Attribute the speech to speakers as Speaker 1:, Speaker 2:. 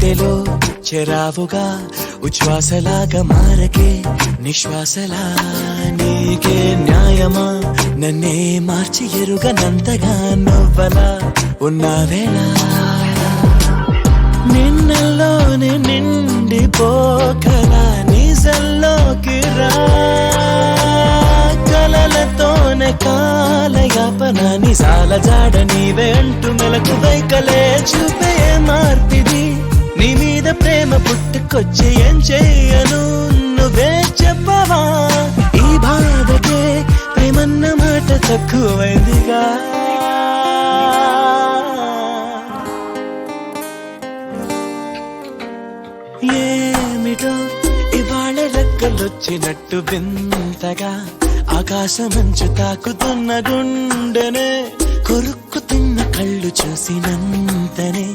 Speaker 1: గుండెలో చెరావుగా ఉచ్ఛ్వాసలాగా మారకే నిశ్వాసలా నీకే న్యాయమా నన్నే మార్చి ఎరుగనంతగా నువ్వలా ఉన్నావేళ నిన్నల్లోనే నిండిపోకలా నిజల్లోకి రా కలలతోనే కాలయాపన నిజాల జాడ నీవే అంటూ మెలకు వైకలే చూపే మార్పిది నీ మీద ప్రేమ పుట్టుకొచ్చి ఏం చెయ్యను నువ్వే చెప్పవా ఈ బాధకే ప్రేమన్న మాట తక్కువైందిగా ఏమిటో ఇవాళ రెక్కలొచ్చినట్టు వింతగా ఆకాశమంచు తాకుతున్న గుండెనే కొరుక్కు తిన్న కళ్ళు చూసినంతనే